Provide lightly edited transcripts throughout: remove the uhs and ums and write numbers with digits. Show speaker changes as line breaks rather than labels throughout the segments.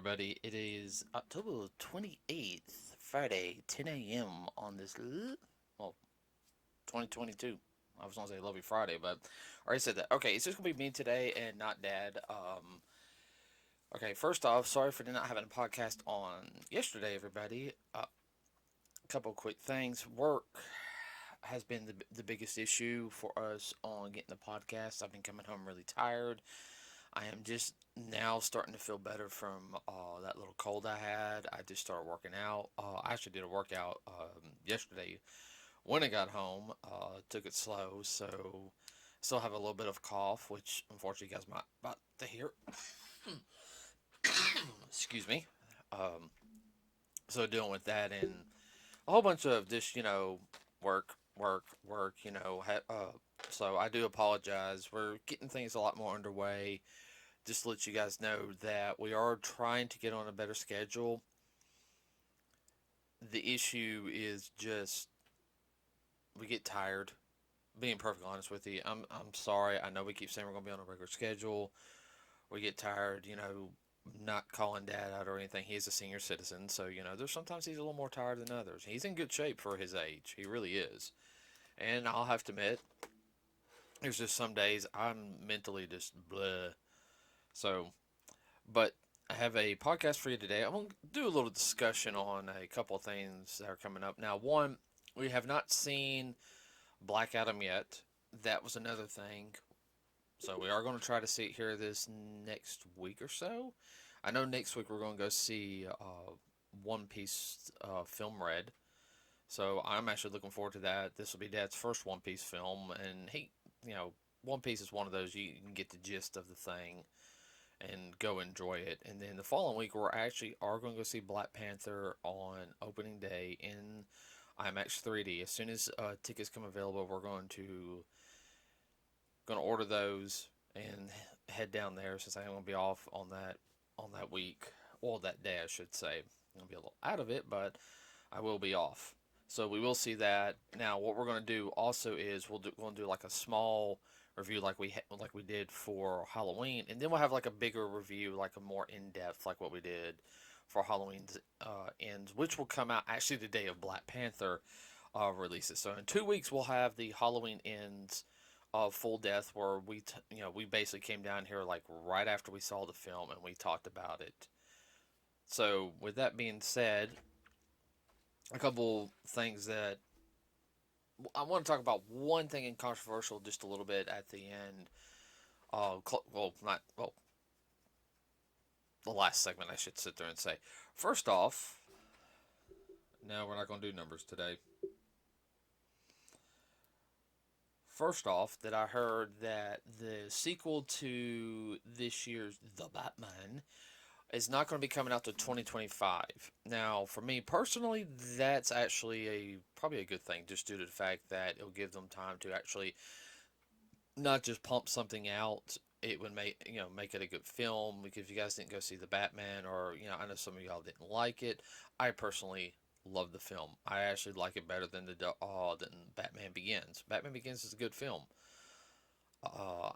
everybody. It is October 28th, Friday, 10 a.m. on this, well, 2022. I was going to say Lovely Friday, but I already said that. Okay, it's just going to be me today and not Dad. Okay, first off, sorry for not having a podcast on yesterday, everybody. A couple quick things. Work has been the biggest issue for us on getting the podcast. I've been coming home really tired. I am just now starting to feel better from that little cold I had. I just started working out. I actually did a workout yesterday when I got home. Took it slow, so still have a little bit of cough, which unfortunately you guys might about to hear. Excuse me. Um, so dealing with that and a whole bunch of just work. So I do apologize. We're getting things a lot more underway. Just to let you guys know that we are trying to get on a better schedule. The issue is just we get tired. Being perfectly honest with you, I'm sorry. I know we keep saying we're gonna be on a regular schedule. We get tired, not calling Dad out or anything. He is a senior citizen, so there's sometimes he's a little more tired than others. He's in good shape for his age. He really is. And I'll have to admit, there's just some days I'm mentally just bleh. So but I have a podcast for you today. I'm going to do a little discussion on a couple of things that are coming up. Now, one, we have not seen Black Adam yet. That was another thing. So we are going to try to see it here this next week or so. I know next week we're going to go see One Piece film Red. So I'm actually looking forward to that. This will be Dad's first One Piece film, and One Piece is one of those you can get the gist of the thing and go enjoy it. And then the following week, we're actually are going to go see Black Panther on opening day in IMAX 3D. As soon as tickets come available, we're going to order those and head down there since I'm going to be off on that week, well, that day I should say. I'm going to be a little out of it, but I will be off. So we will see that. Now, what we're going to do also is we're going to do like a small review like we did for Halloween, and then we'll have like a bigger review, like a more in depth, like what we did for Halloween's ends, which will come out actually the day of Black Panther releases. So in 2 weeks we'll have the Halloween ends of Full Death, where we basically came down here like right after we saw the film and we talked about it. So with that being said, a couple things that I want to talk about. One thing in controversial, just a little bit at the end. Not well. The last segment, I should sit there and say. First off, no, we're not going to do numbers today. First off, that I heard that the sequel to this year's The Batman is not going to be coming out to 2025. Now, for me personally, that's actually probably a good thing, just due to the fact that it'll give them time to actually not just pump something out. It would make it a good film. Because if you guys didn't go see the Batman, or I know some of y'all didn't like it, I personally love the film. I actually like it better than than Batman Begins. Batman Begins is a good film.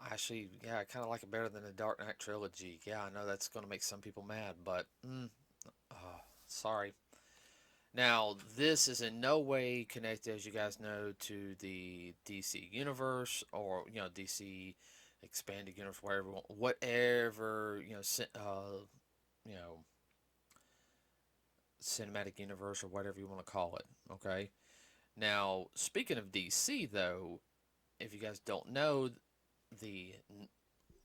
Actually, yeah, I kind of like it better than the Dark Knight trilogy. Yeah, I know that's going to make some people mad, but sorry. Now, this is in no way connected, as you guys know, to the DC universe, or DC expanded universe, whatever you know, cinematic universe or whatever you want to call it. Okay. Now, speaking of DC, though, if you guys don't know, the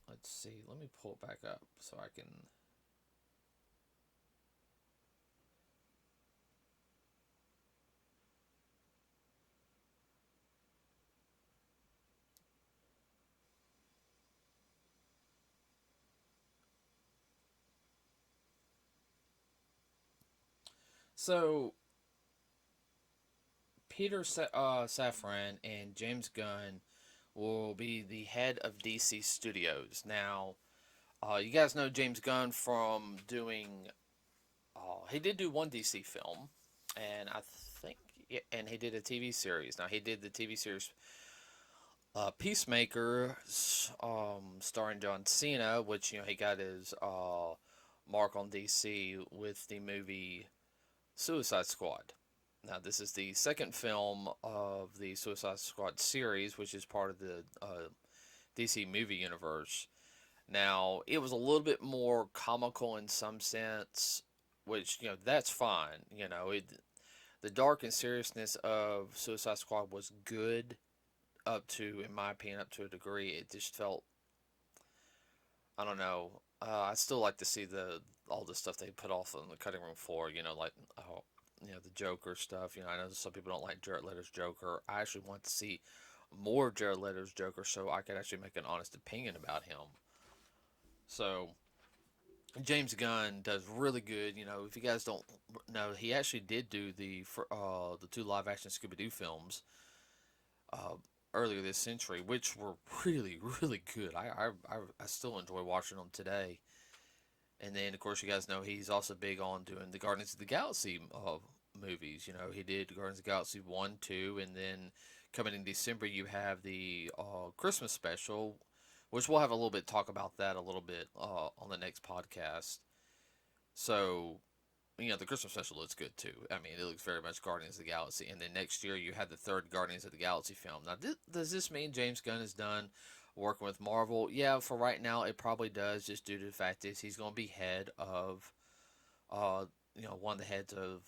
let's see, let me pull it back up so I can. So, Peter Safran and James Gunn will be the head of DC Studios. Now, you guys know James Gunn from doing. He did do one DC film, and I think, yeah, and he did a TV series. Now he did the TV series Peacemaker, starring John Cena, which he got his mark on DC with the movie Suicide Squad. Now, this is the second film of the Suicide Squad series, which is part of the DC movie universe. Now, it was a little bit more comical in some sense, which, that's fine. The dark and seriousness of Suicide Squad was good up to, in my opinion, up to a degree. It just felt, I don't know. I still like to see the all the stuff they put off on the cutting room floor. Like the Joker stuff. I know some people don't like Jared Leto's Joker. I actually want to see more of Jared Leto's Joker so I can actually make an honest opinion about him. So James Gunn does really good. If you guys don't know, he actually did do the two live action Scooby Doo films uh, earlier this century, which were really really good. I still enjoy watching them today. And then of course you guys know he's also big on doing the Guardians of the Galaxy movies. He did Guardians of the Galaxy 1, 2, and then coming in December you have the Christmas special, which we'll have a little bit talk about that a little bit on the next podcast. So, the Christmas special looks good too. I mean, it looks very much Guardians of the Galaxy. And then next year you have the third Guardians of the Galaxy film. Now, does this mean James Gunn is done working with Marvel? Yeah, for right now it probably does, just due to the fact that he's going to be head of, one of the heads of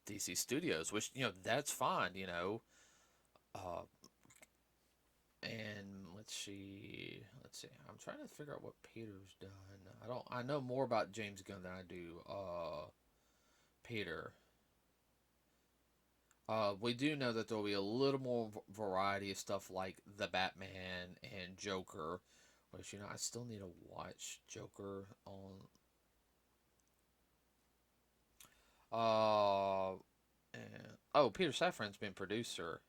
DC Studios, which that's fine. Uh, and let's see. I'm trying to figure out what Peter's done. I know more about James Gunn than I do Peter. We do know that there will be a little more variety of stuff like the Batman and Joker, which I still need to watch Joker on. And, oh, Peter Safran's been producer.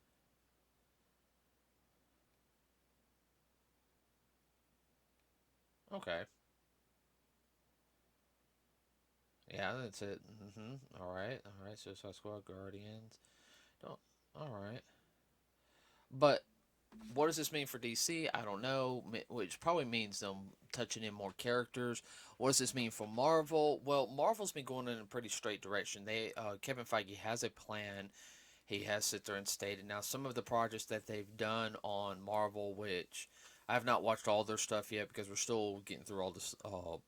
Okay. Yeah, that's it. All right. All right. Suicide Squad, Guardians. Don't. All right. But what does this mean for DC? I don't know. Which probably means them touching in more characters. What does this mean for Marvel? Well, Marvel's been going in a pretty straight direction. Kevin Feige has a plan. He has sit there and stated. Now, some of the projects that they've done on Marvel, which I have not watched all their stuff yet because we're still getting through all this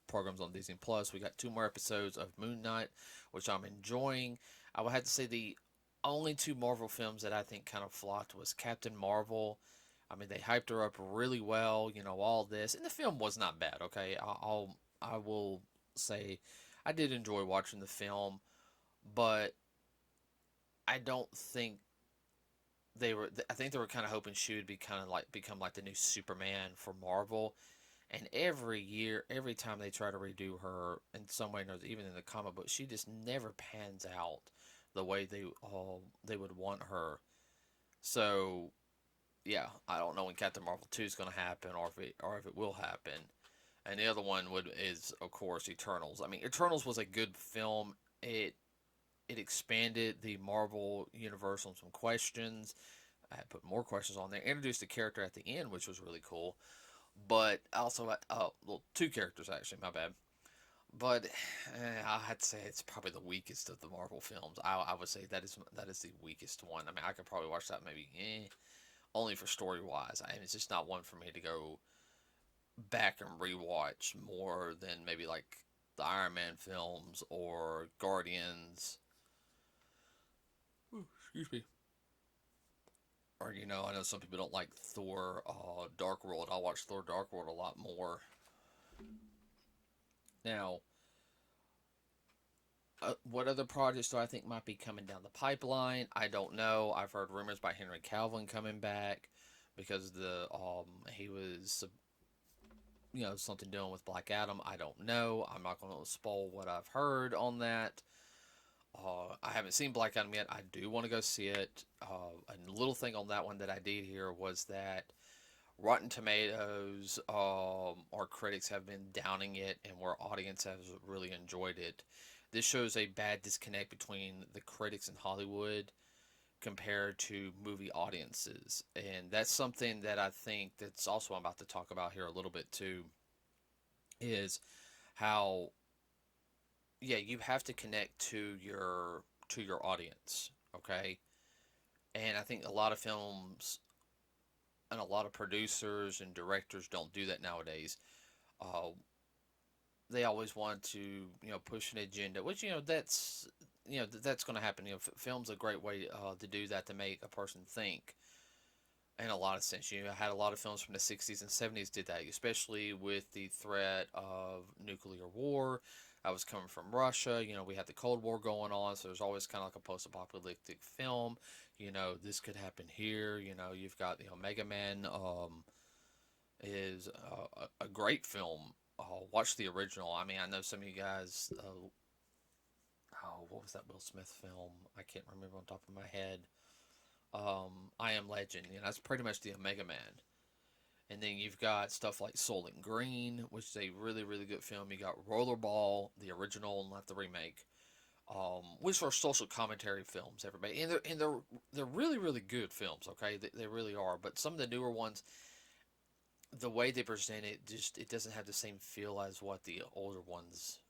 programs on Disney Plus. We got 2 more episodes of Moon Knight, which I'm enjoying. I would have to say the only 2 Marvel films that I think kind of flopped was Captain Marvel. I mean, they hyped her up really well, all this, and the film was not bad. Okay, I will say I did enjoy watching the film, but I don't think they were. I think they were kind of hoping she would be kind of like become like the new Superman for Marvel. And every year, every time they try to redo her in some way or another, even in the comic book, she just never pans out the way they would want her. So yeah, I don't know when Captain Marvel 2 is going to happen or if it will happen. And the other one is of course Eternals. I mean, Eternals was a good film. It expanded the Marvel universe on some questions. I put more questions on there. Introduced a character at the end, which was really cool. But also, well, 2 characters actually. My bad. But I had to say it's probably the weakest of the Marvel films. I would say that is the weakest one. I mean, I could probably watch that maybe only for story wise. I mean, it's just not one for me to go back and rewatch more than maybe like the Iron Man films or Guardians. Ooh, excuse me. Or I know some people don't like Thor Dark World. I'll watch Thor Dark World a lot more. Now, what other projects do I think might be coming down the pipeline? I don't know. I've heard rumors about Henry Cavill coming back because he was something doing with Black Adam. I don't know. I'm not going to spoil what I've heard on that. I haven't seen Black Adam yet. I do want to go see it. A little thing on that one that I did hear was that Rotten Tomatoes, our critics have been downing it, and where audience has really enjoyed it. This shows a bad disconnect between the critics in Hollywood compared to movie audiences, and that's something that I think that's also I'm about to talk about here a little bit too. Is how yeah, you have to connect to your audience, okay? And I think a lot of films and a lot of producers and directors don't do that nowadays. Uh, they always want to, push an agenda, which, that's going to happen. Film's a great way to do that, to make a person think in a lot of sense. I had a lot of films from the 60s and 70s did that, especially with the threat of nuclear war. I was coming from Russia. We had the Cold War going on, so there's always kind of like a post-apocalyptic film. This could happen here. You've got, Mega Man is a great film. Watch the original. I mean, I know some of you guys. What was that Will Smith film? I can't remember on top of my head. I Am Legend. That's pretty much the Omega Man. And then you've got stuff like Soylent Green, which is a really, really good film. You got Rollerball, the original, not the remake, which are social commentary films. Everybody, and they're really, really good films. Okay, they really are. But some of the newer ones, the way they present it, just it doesn't have the same feel as what the older ones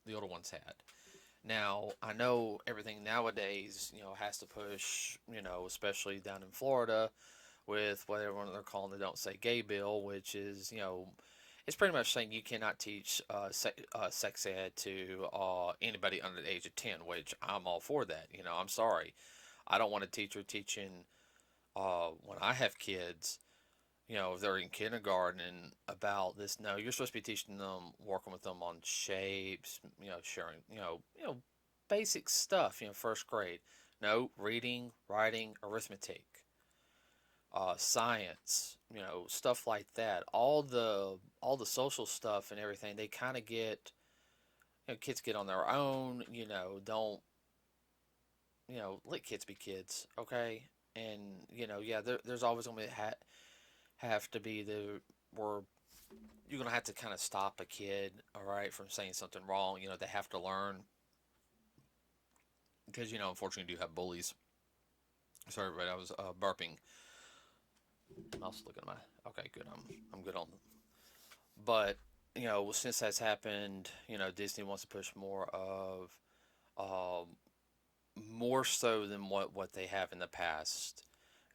had. Now, I know everything nowadays, has to push, especially down in Florida with whatever they're calling the Don't Say Gay bill, which is, it's pretty much saying you cannot teach sex ed to anybody under the age of 10, which I'm all for that. I'm sorry. I don't want a teacher teaching when I have kids, if they're in kindergarten and about this. No, you're supposed to be teaching them, working with them on shapes, sharing, basic stuff, first grade. No, reading, writing, arithmetic, science, stuff like that. All the social stuff and everything, they kind of get, kids get on their own, don't, let kids be kids, okay? And, yeah, there's always going to have to be where you're going to have to kind of stop a kid, all right, from saying something wrong. They have to learn because, unfortunately, you do have bullies. Sorry, but I was burping. I was looking at my. Okay, good. I'm good on. But since that's happened, Disney wants to push um, more so than what they have in the past.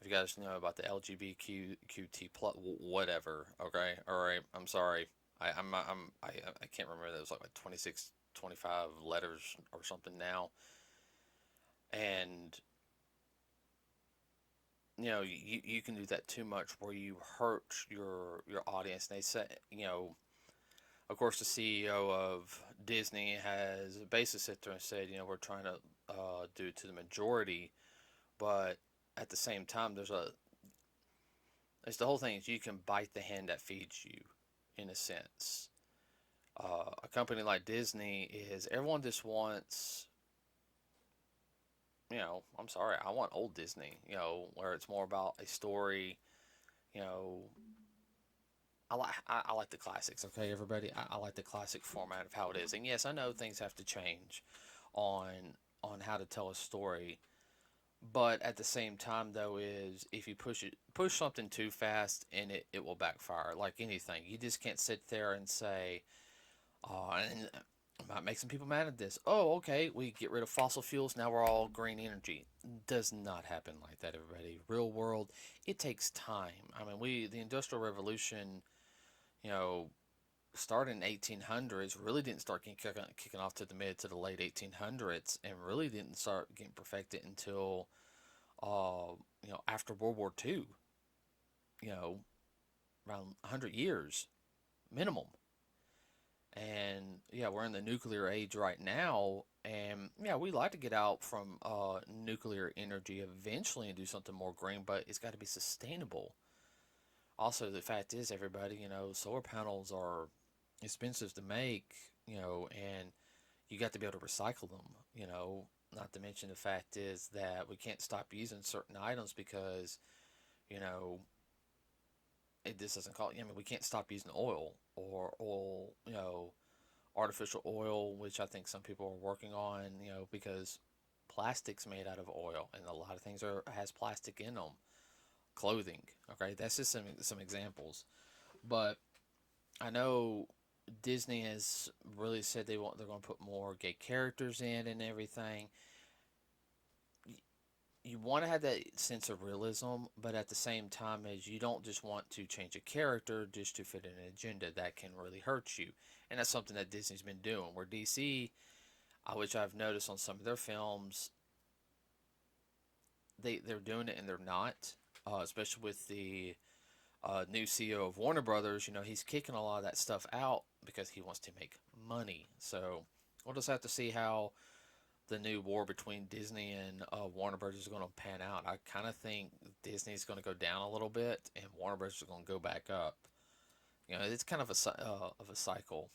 If you guys know about the LGBTQT plus whatever, okay, all right. I'm sorry. I can't remember. That was like 26, 25 letters or something now, and you can do that too much where you hurt your audience. And they say, of course, the CEO of Disney has basically sit there and said, we're trying to do it to the majority, but at the same time, it's the whole thing is you can bite the hand that feeds you, in a sense. A company like Disney is everyone just wants, I'm sorry, I want old Disney, where it's more about a story, you know, I like the classics. Okay, everybody. I like the classic format of how it is. And yes, I know things have to change on how to tell a story. But at the same time, though, is if you push something too fast, and it will backfire. Like anything, you just can't sit there and say, and I might make some people mad at this. Oh, okay, we get rid of fossil fuels. Now we're all green energy. Does not happen like that, everybody. Real world, it takes time. I mean, the Industrial Revolution, you know, started in 1800s, really didn't start kicking off to the mid to the late 1800s, and really didn't start getting perfected until after World War II. You know, around 100 years minimum. And yeah, we're in the nuclear age right now, and yeah, we like to get out from nuclear energy eventually and do something more green, but it's got to be sustainable. Also, the fact is, everybody, solar panels are expensive to make, and you got to be able to recycle them, Not to mention the fact is that we can't stop using certain items because, you know, this doesn't call. I mean, we can't stop using oil or oil, artificial oil, which I think some people are working on, because plastic's made out of oil, and a lot of things has plastic in them. Clothing, okay, that's just some examples. But I know Disney has really said they're going to put more gay characters in and everything. You want to have that sense of realism, but at the same time, as you don't just want to change a character just to fit in an agenda that can really hurt you, and that's something that Disney's been doing. Where DC, which I've noticed on some of their films, they're doing it and they're not, especially with the new CEO of Warner Brothers. He's kicking a lot of that stuff out because he wants to make money. So we'll just have to see how the new war between Disney and Warner Bros. Is going to pan out. I kind of think Disney's going to go down a little bit, and Warner Bros. Is going to go back up. It's kind of a cycle.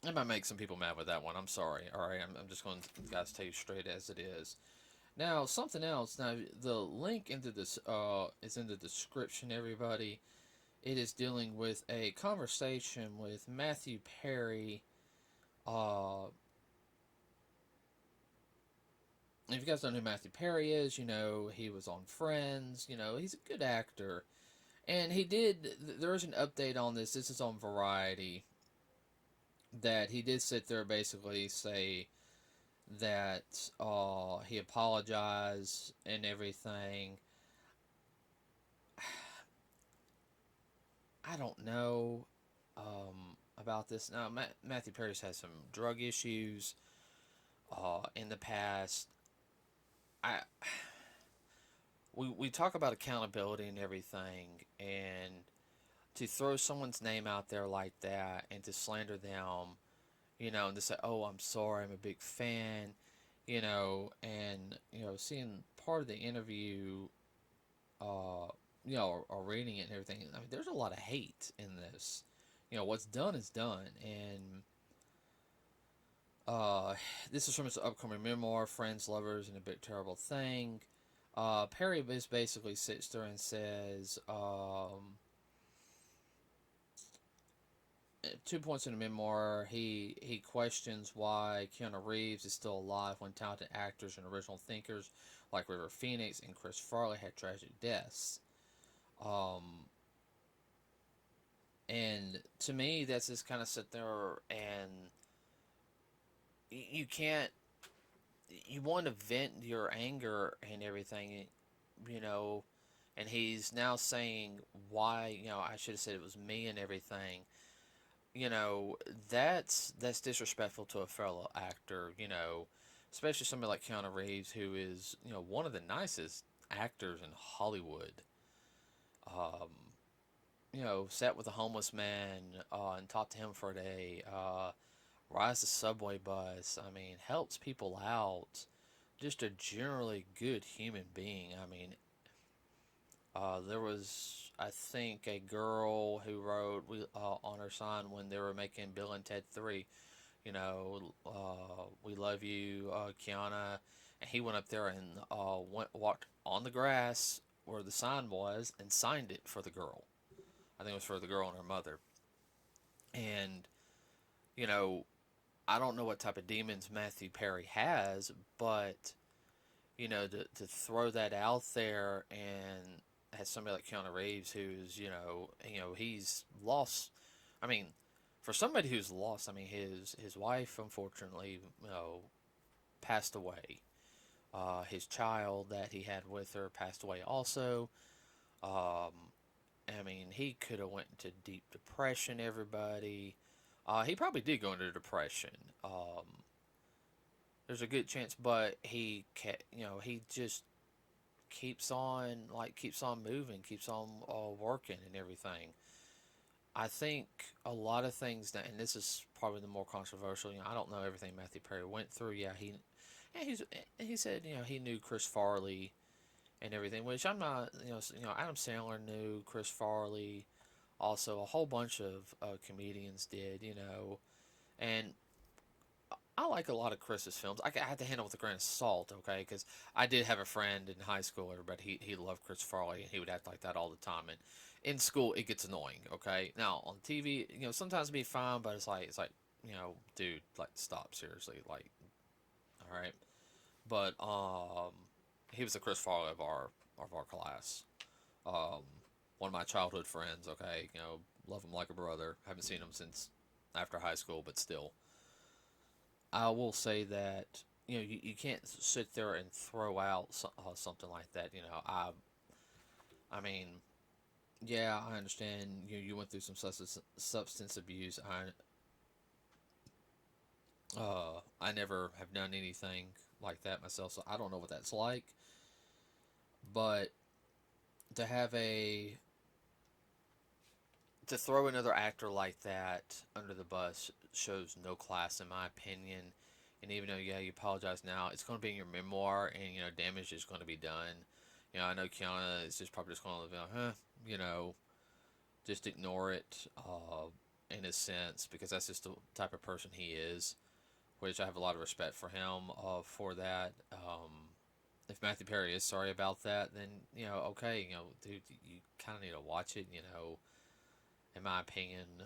It might make some people mad with that one. I'm sorry. All right, I'm just going to guys tell you straight as it is. Now something else. Now the link into this is in the description. Everybody, it is dealing with a conversation with Matthew Perry. If you guys don't know who Matthew Perry is, he was on Friends. He's a good actor. And there is an update on this. This is on Variety. That he did sit there basically say that he apologized and everything. I don't know about this. Now, Matthew Perry's had some drug issues in the past. I we talk about accountability and everything, and to throw someone's name out there like that and to slander them, and to say, "Oh, I'm sorry, I'm a big fan," and seeing part of the interview, or reading it and everything. I mean, there's a lot of hate in this. What's done is done, and this is from his upcoming memoir, Friends, Lovers, and a Big Terrible Thing. Perry basically sits there and says, 2 points in the memoir, he questions why Keanu Reeves is still alive when talented actors and original thinkers like River Phoenix and Chris Farley had tragic deaths. And to me, that's just kind of sit there and you can't. You want to vent your anger and everything, and he's now saying why, I should have said it was me and everything. That's disrespectful to a fellow actor, especially somebody like Keanu Reeves, who is, one of the nicest actors in Hollywood. Um, sat with a homeless man and talked to him for a day. Rides the subway bus. I mean, helps people out. Just a generally good human being. I mean, there was, I think, a girl who wrote on her sign when they were making Bill and Ted 3, we love you, Kiana. And he went up there and walked on the grass where the sign was and signed it for the girl. I think it was for the girl and her mother. And, you know, I don't know what type of demons Matthew Perry has, but, to throw that out there and has somebody like Keanu Reeves who's, he's lost. I mean, for somebody who's lost, I mean, his wife, unfortunately, passed away. His child that he had with her passed away also. Um, I mean, he could have went into deep depression, everybody. He probably did go into depression. There's a good chance, but he just keeps on moving, keeps on working and everything. I think a lot of things that, and this is probably the more controversial. I don't know everything Matthew Perry went through. Yeah, he said he knew Chris Farley and everything, which I'm not. Adam Sandler knew Chris Farley. Also, a whole bunch of comedians did. And I like a lot of Chris's films. I had to handle it with a grain of salt, okay? Because I did have a friend in high school, everybody, he loved Chris Farley, and he would act like that all the time. And in school, it gets annoying, okay? Now, on TV, sometimes it'd be fine, but it's like, dude, like, stop, seriously, like, all right? But, he was the Chris Farley of our class. Um, one of my childhood friends. Okay, love him like a brother. Haven't seen him since after high school, but still, I will say that you can't sit there and throw out something like that. I mean, yeah, I understand. You went through some substance abuse. I never have done anything like that myself, so I don't know what that's like. But to have a to throw another actor like that under the bus shows no class, in my opinion. And even though, yeah, you apologize now, it's going to be in your memoir, and damage is going to be done. I know Kiana is just probably just going to be like, just ignore it, in a sense, because that's just the type of person he is, which I have a lot of respect for him, for that. If Matthew Perry is sorry about that, then okay, dude, you kind of need to watch it. In my opinion,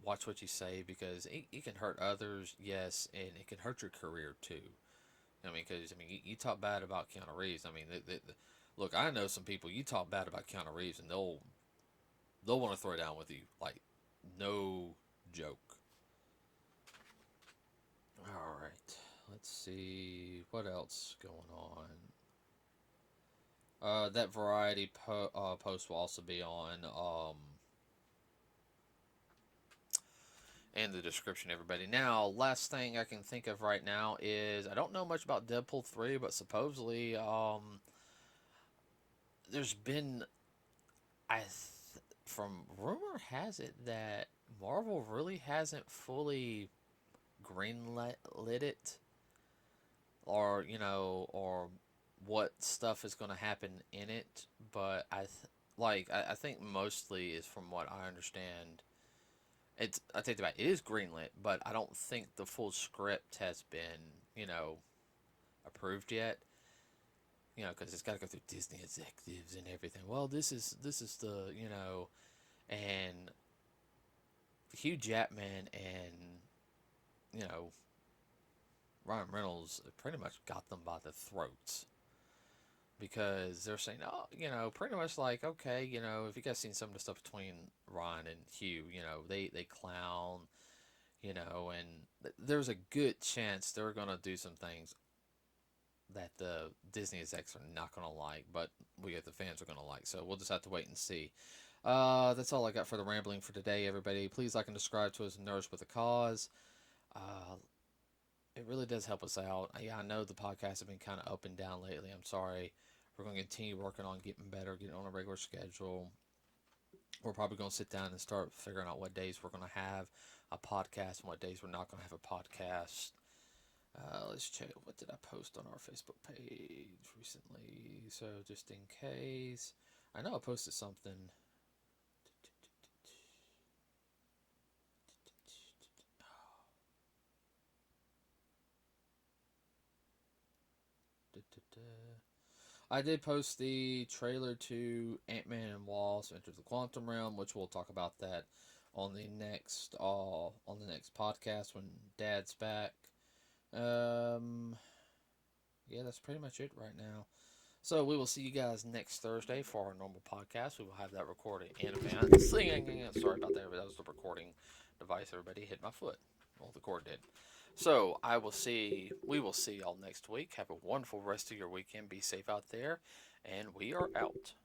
watch what you say, because it can hurt others, yes, and it can hurt your career too. Because you talk bad about Keanu Reeves. Look, I know some people. You talk bad about Keanu Reeves, and they'll want to throw down with you, like no joke. All right, let's see what else going on. That Variety post will also be on in the description, everybody. Now, last thing I can think of right now is, I don't know much about Deadpool 3, but supposedly there's been, from rumor has it that Marvel really hasn't fully greenlit it, or what stuff is going to happen in it. But I think mostly is from what I understand. I take it back. It is greenlit, but I don't think the full script has been, approved yet. Because it's got to go through Disney executives and everything. Well, this is the, and Hugh Jackman and, you know Ryan Reynolds pretty much got them by the throats, because they're saying, oh, pretty much like, okay, if you guys seen some of the stuff between Ryan and Hugh, they clown, and there's a good chance they're gonna do some things that the Disney execs are not gonna like, but we get the fans are gonna like. So we'll just have to wait and see. That's all I got for the rambling for today, everybody. Please like and subscribe to us, Nerds with a Cause. Uh, it really does help us out. Yeah, I know the podcast has been kind of up and down lately. I'm sorry. We're going to continue working on getting better, getting on a regular schedule. We're probably going to sit down and start figuring out what days we're going to have a podcast and what days we're not going to have a podcast. Let's check. What did I post on our Facebook page recently? So just in case. I know I posted something. I did post the trailer to Ant-Man and Wasp: Enter the Quantum Realm, which we'll talk about that on the next podcast when Dad's back. Yeah, that's pretty much it right now. So we will see you guys next Thursday for our normal podcast. We will have that recorded in advance. Sorry about that, but that was the recording device. Everybody hit my foot. Well, the cord did. So we will see y'all next week. Have a wonderful rest of your weekend. Be safe out there, and we are out.